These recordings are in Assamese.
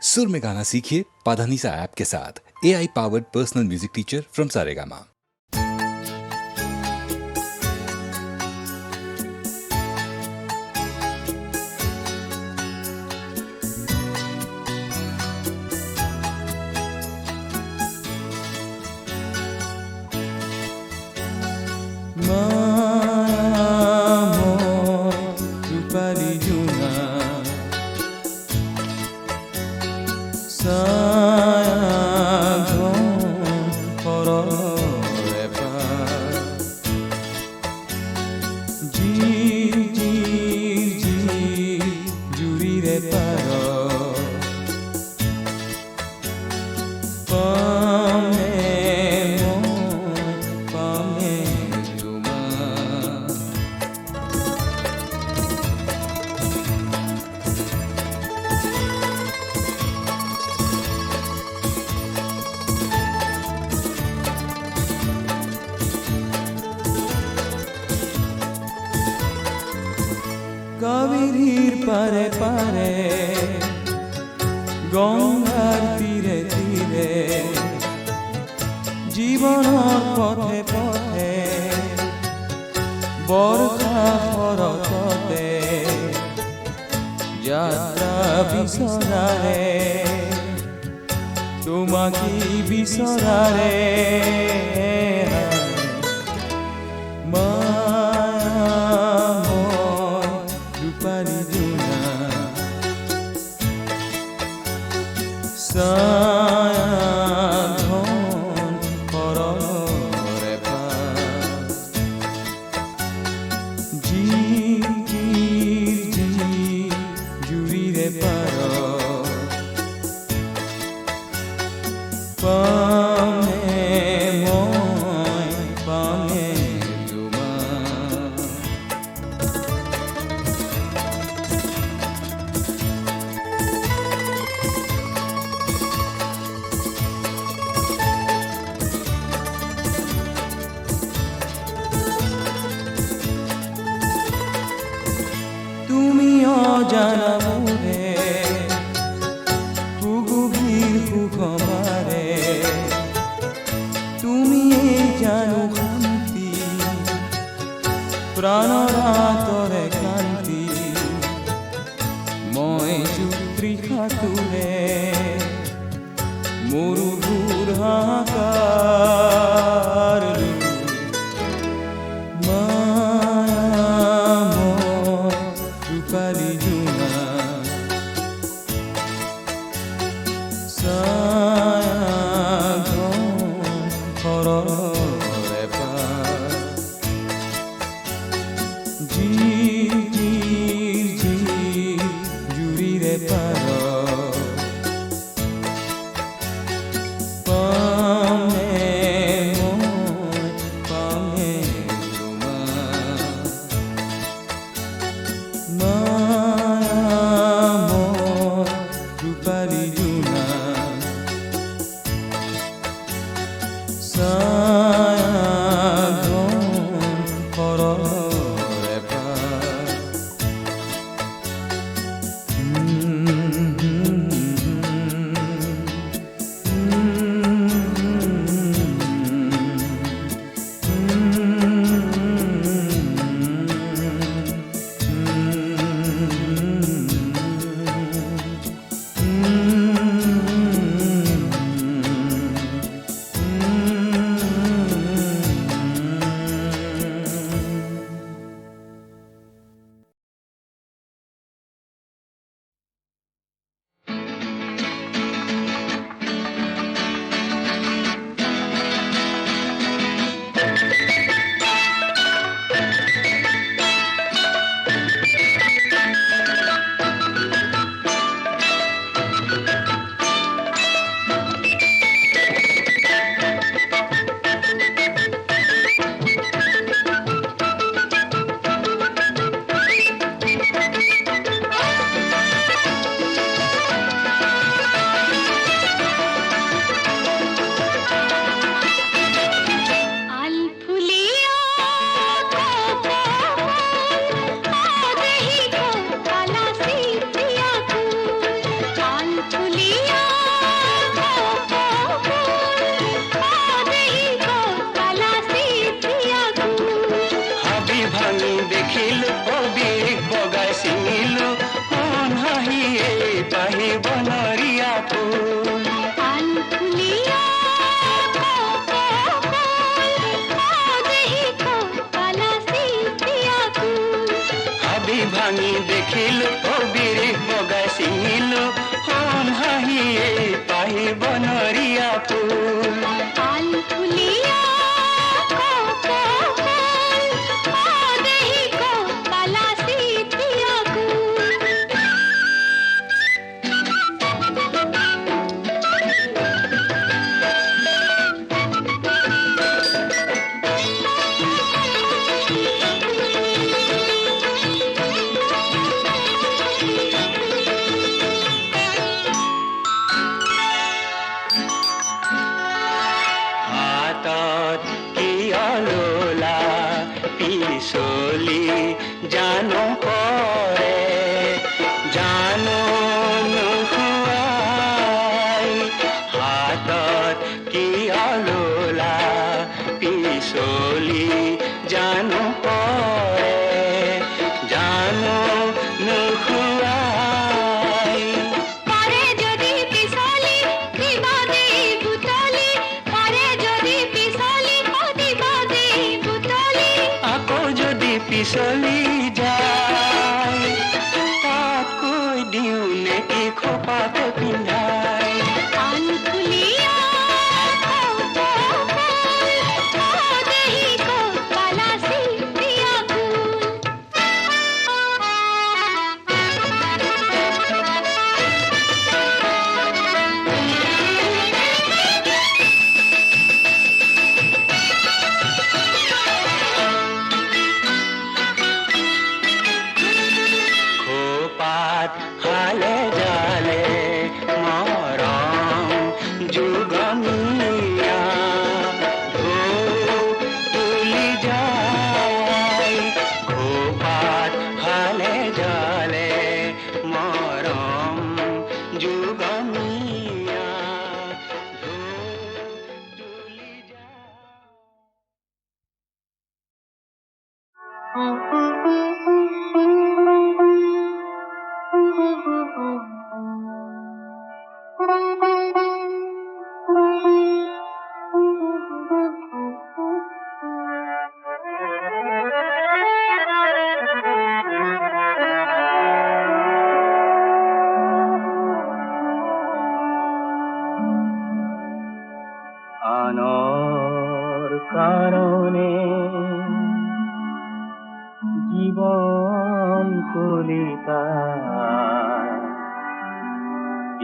सुर में गाना सीखिए पाधानीसा ऐप के साथ। AI powered personal music teacher from Saregama. কাবেরীর পারে পারে গঙ্গার তীরে তীরে জীবনের পথে পথে বর্ষা শরততে যাত্রা বিচৰাৰে তোমাকে বিচৰাৰে সাধন কৰৰে জুৰিৰে পাৰ পামে মই পামে তোমাক তুমি অজানা মোৰে সুগভীৰ সুখমাৰে তুমি জানো শান্তি প্ৰাণৰ আঁতৰে শান্তি মই তৃষাতুৰে মৰুভূৰ হাহাকাৰ ৰূপালী জোনা সাধন কৰৰে পাৰ জুৰিৰে পাৰ পামে মই পামে তোমাক ৰূপালী জোনা ফুলিয়া হাবি ভাঙি দেখিলো অবিক বগাই চিঙিলো মন হাঁহিয়ে পাহি বনৰীয়া ফুল হাবি ভাঙি দেখিলো অবিক বগাই চিঙিলো মন হাঁহিয়ে পাহি বনৰীয়া ফুল হাতত কিয়লোলা পিছলি জানো পৰে জানো নোখোৱাই হাতত কিয়লোলা পিছলি জানো পৰে জানো নোখোৱাই আকৌ যদি পিছলি যায় তাতকৈ দিওঁ নেকি খোপাতে পিন্ধাই খোপাত হালে জালে মৰম যুগমীয়া ঢৌ তুলি যায় খোপাত হালে জালে মৰম যুগমীয়া ঢৌ তুলি যায় আনৰ কাৰণে জীৱন কলিতা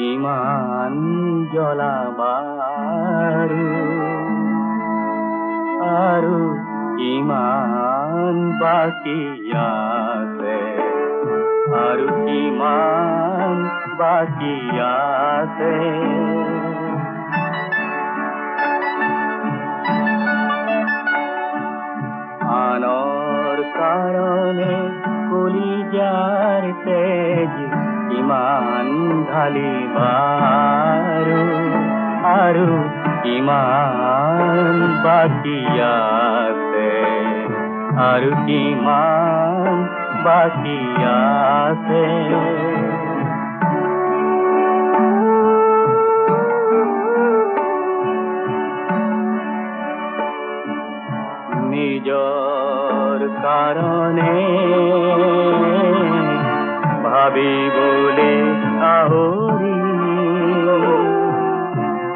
ইমান জ্বলাবাৰু আৰু ইমান বাকী আছে আৰু কিমান বাকী আছে আনৰ কাৰণে কলিজাৰ তেজ ইমান ঢালিবাৰু আৰু কিমান বাকী আছে আৰু কিমান বাকী আছে নিজৰ কাৰণে ভাবিবলে আহৰি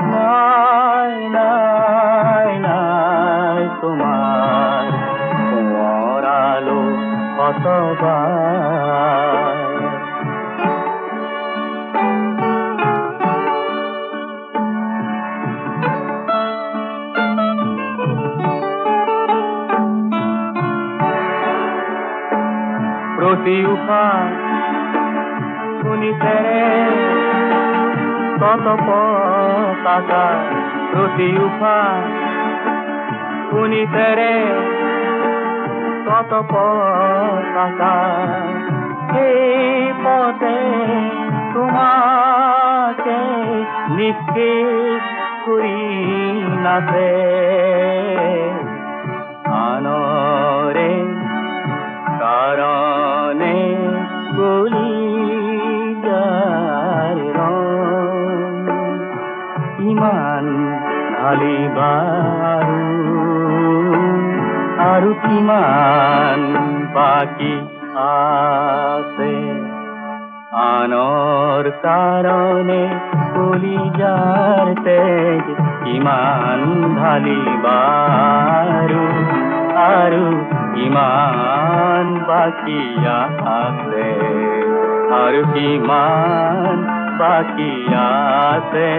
নাই নাই নাই তোমাৰ মৰালো শতবাৰ প্ৰতি উশাহ শুনিছেৰে কত পতাকা প্ৰতি উফা শুনিছেৰে কত পতাকা এই পথে তোমাকে নিক্ষেপ কৰি নাচে আনৰে কাৰণে কলিজাৰ ৰং কিমান ঢালিবাৰো আৰু কিমান বাকী আছে আনৰ কাৰণে কলিজাৰ তেজ কিমান ঢালিবাৰো আৰু কিমান বাকী আছে আৰু কিমান বাকী আছে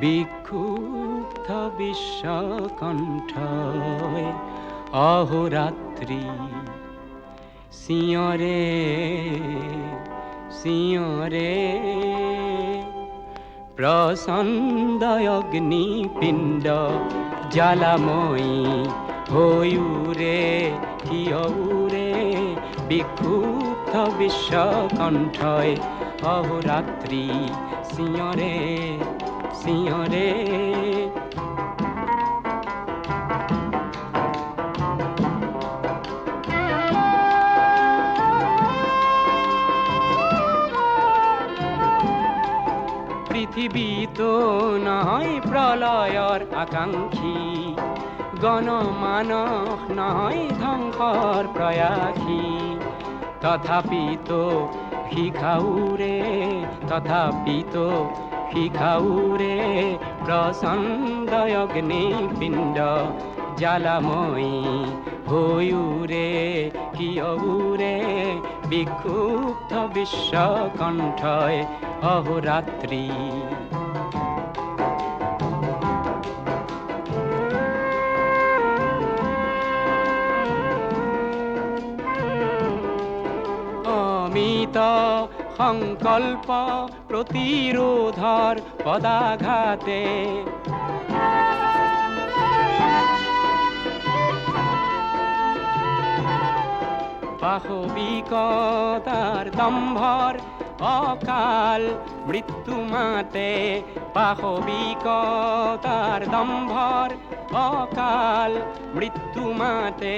বিক্ষুব্ধ বিশ্বকণ্ঠয় অহোরাত্রি সিঁয়রে সিঁয়রে প্রসন্দ অগ্নিপিণ্ড জ্বালাময়ী হইউরে হিয়উরে বিক্ষুব্ধ বিশ্বকণ্ঠয় অহোরাত্রি সিঁয়রে সিঁয়রে পৃথিবী তো নয় প্রলয়র আকাঙ্ক্ষী, গণমানস নয় ধ্বংসর প্রয়াসী, তথাপি তো শিখাউরে, তথাপি তো শিখাউরে প্রচণ্ড অগ্নিপিণ্ড জ্বালাময়ী হয়ুরে, কিয়উরে বিক্ষুব্ধ বিশ্বকণ্ঠয় অহোরাত্রি। অমিত সংকল্প প্রতিরোধর পদাঘাতে পাশবিকতার দম্ভর অকাল মৃত্যু মাতে, পাশবিকতার দম্ভর অকাল মৃত্যু মাতে,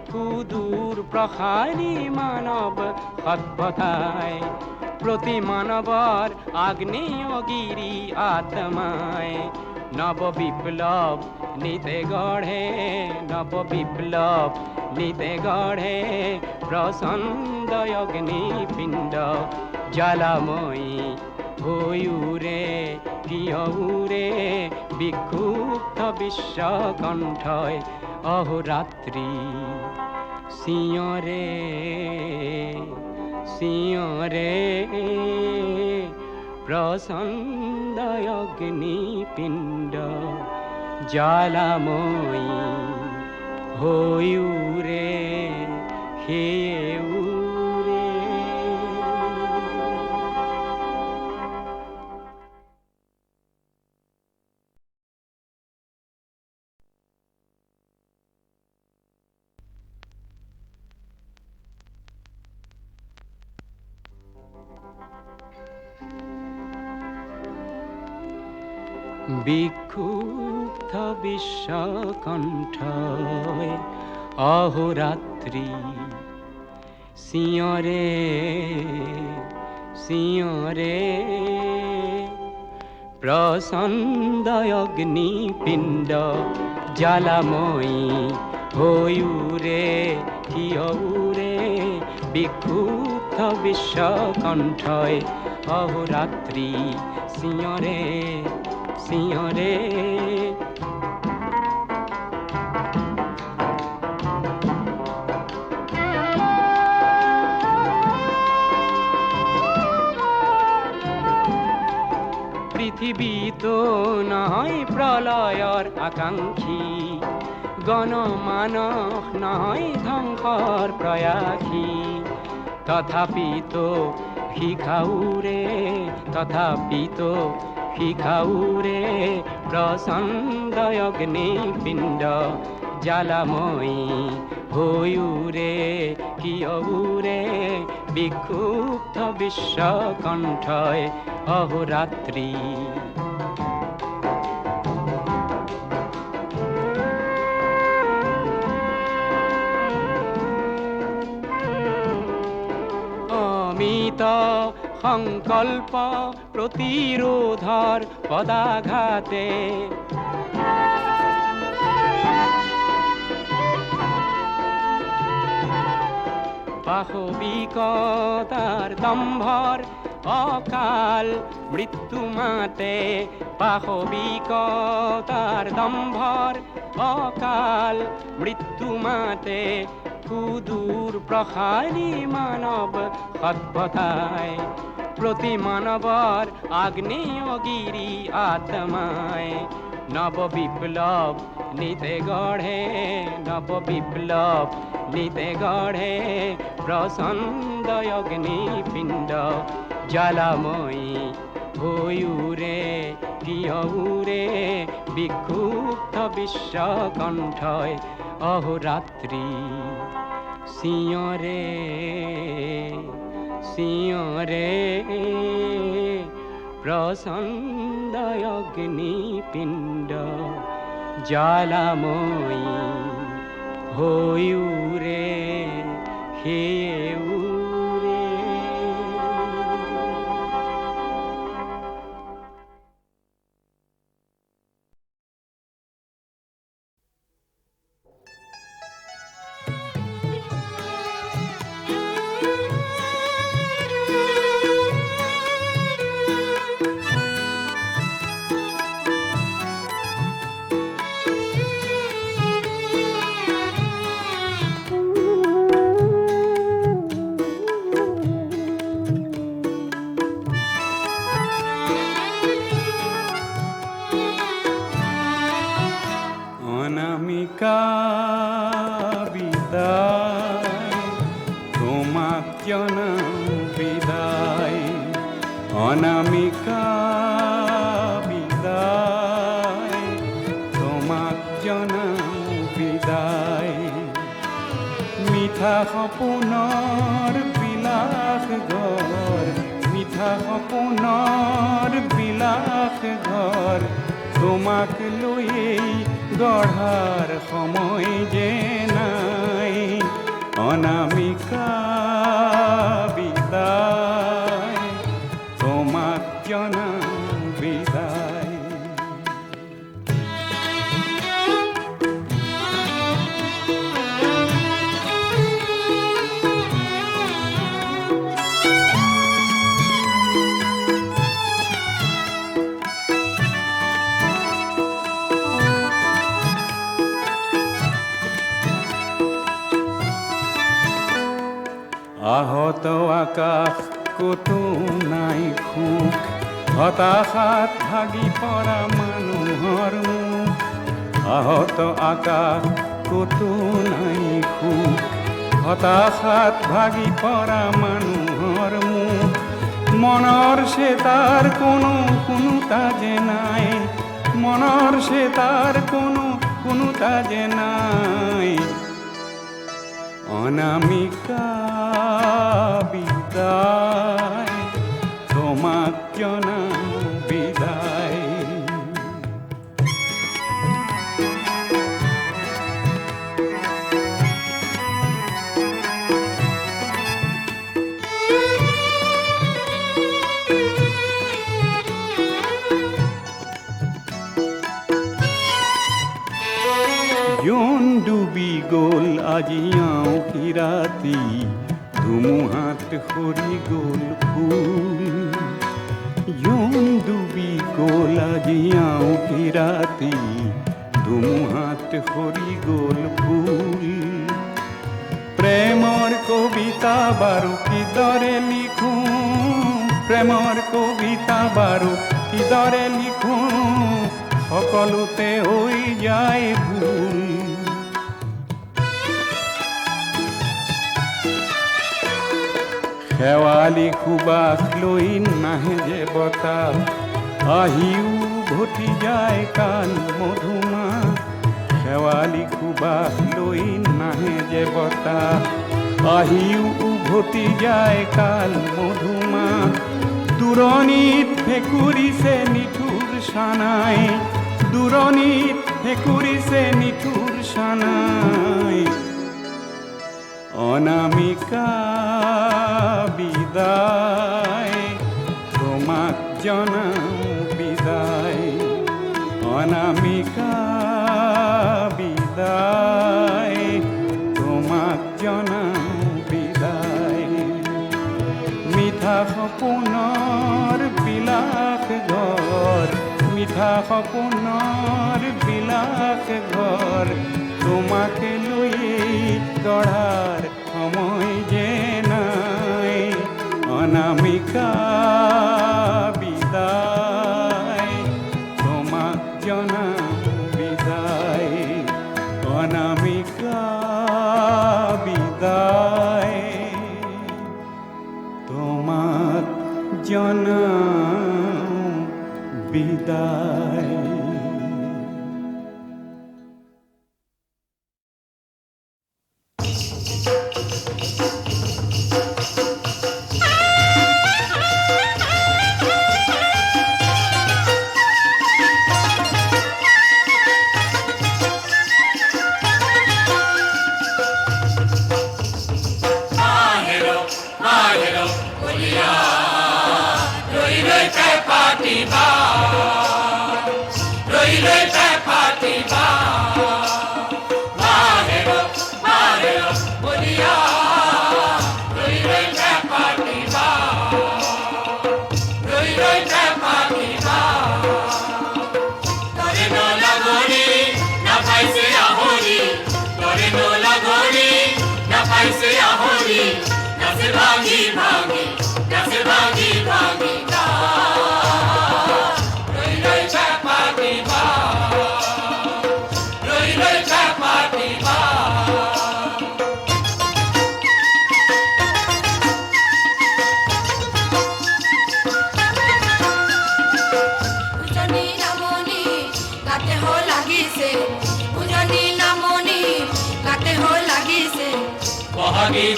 সুদূর প্রসারী মানব সভ্যতায়, প্রতি মানবর আগ্নেয়গিরি আত্মায় নব বিপ্লব নিতে গড়ে, নব বিপ্লব নিতে গড়ে প্রচণ্ড অগ্নিপিণ্ড জ্বালাময়ী হয়ুরে, কিয়উরে বিক্ষুব্ধ বিশ্বকণ্ঠয় অহোরাত্রি। সিঁয়রে সিঁয়রে প্রচণ্ড অগ্নিপিণ্ড জ্বালাময়ী হয়ুরে, হেউরে। বিক্ষুব্ধ বিশ্বকণ্ঠয় অহোরাত্রি। সিঁয়রে সিঁয়রে প্রচণ্ড অগ্নিপিণ্ড জ্বালাময়ী হয়ুরে, কিয়উরে বিক্ষুব্ধ বিশ্বকণ্ঠয় অহোরাত্রি। সিঁয়রে সিঁয়রে পৃথিবী তো নয় প্রলয়র আকাঙ্ক্ষী, গণমানস নয় ধ্বংসর প্রয়াসী, তথাপি তো শিখাউরে, তথাপি তো শিখাউরে প্রচণ্ড অগ্নিপিণ্ড জ্বালাময়ী হয়ুরে, কিয়উরে বিক্ষুব্ধ বিশ্বকণ্ঠয় অহোরাত্রি। অমিত সংকল্প প্রতিরোধর পদাঘাতে পাশবিকতার দম্ভর অকাল মৃত্যু মাতে, পাশবিকতার দম্ভর অকাল মৃত্যু মাতে, সুদূর প্রসারী মানব সভ্যতায়, প্রতি মানবর আগ্নেয়গিরি আত্মায় নব বিপ্লব নিতে গড়ে, নব বিপ্লব নিতে গড়ে প্রচণ্ড অগ্নিপিণ্ড জ্বালাময়ী হয়ুরে, কিয়উরে বিক্ষুব্ধ বিশ্বকণ্ঠয় অহোরাত্রি। সিঁয়রে সিঁয়রে প্রচণ্ড অগ্নিপিণ্ড জ্বালাময়ী হয়ুরে, হেউরে। বিদায় অনামিকা বিদায় তোমাক জনাও বিদায় মিঠা সপোনৰ বিলাস ঘৰ মিঠা সপোনৰ বিলাস ঘৰ তোমাক লৈয়েই গঢ়াৰ সময় যে নাই অনামিকা বিদায় তোমাক জনাও বিদায় আহত আকাশ কতো নাই সুখ হতাশাত ভাগি পৰা মানুহৰ মুখ আহত আকাশ কতো নাই সুখ হতাশাত ভাগি পৰা মানুহৰ মুখ মনৰ চেতাৰ কোনো তাজে নাই মনৰ চেতাৰ কোনো তাজে নাই অনামিকা বিদায় তোমাক জনাও বিদায় জোন ডুবি গ'ল আজি আঁউসী ৰাতি ধুমুহাত সৰি গ'ল ফুল জোন ডুবি গ'ল আজি আঁউসী ৰাতি ধুমুহাত সৰি গ'ল ফুল প্ৰেমৰ কবিতা বাৰু কিদৰে লিখোঁ প্ৰেমৰ কবিতা বাৰু কিদৰে লিখোঁ সকলোতে হৈ যায় ভুল শেৱালি সুবাস লৈ নাহে যে বতাহ আহিও ঘটি যায় কাল মধুমাহ শেৱালি সুবাস লৈ নাহে যে বতাহ আহিও উভতি যায় কাল মধুমাহ দূৰণিত ভেকুৰিছে নিঠুৰ সানাই দূৰণিত ভেকুৰিছে নিঠুৰ সানাই অনামিকা বিদায় তোমাক জনাও বিদায় অনামিকা বিদায় তোমাক জনাও বিদায় মিঠা সপোনৰ বিলাস ঘৰ মিঠা সপোনৰ বিলাস ঘৰ তোমাক লৈয়েই গঢ়াৰ সময় যে নাই অনামিকা বিদায় তোমাক জনাও বিদায় অনামিকা বিদায় তোমাক জনাও বিদায়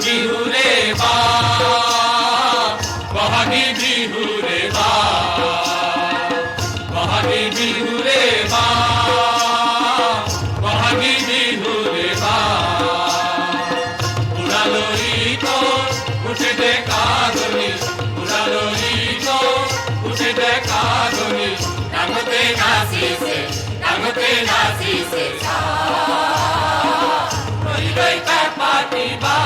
বিহুরে বা বহাগী বিহুরে বা বহাগী বিহুরে বা বহাগী বিহুরে বা উড়ালো ইটো উঠে দেখা ধ্বনি উড়ালো ইটো উঠে দেখা ধ্বনি ডাঙতে নাচিছে রই রই পেপাটিবা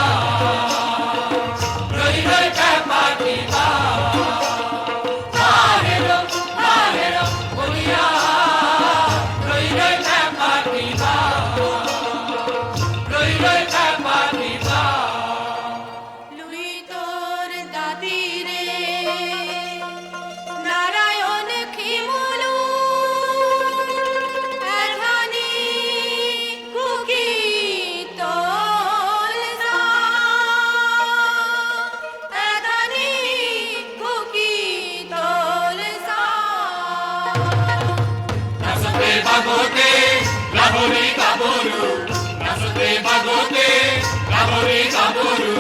রই রই পেপাটিবা বাহেরো বলিয়া রই রই পেপাটিবা রই রই পেপাটিবা লুই তোর দাদি রে নারায়ণ খিমুলু এধানি কুকি তোল যা এধানি কুকি তোল যা নাচতে বাগতে লাবণী গাবরু নাচতে বাগতে লাবণী গাবরু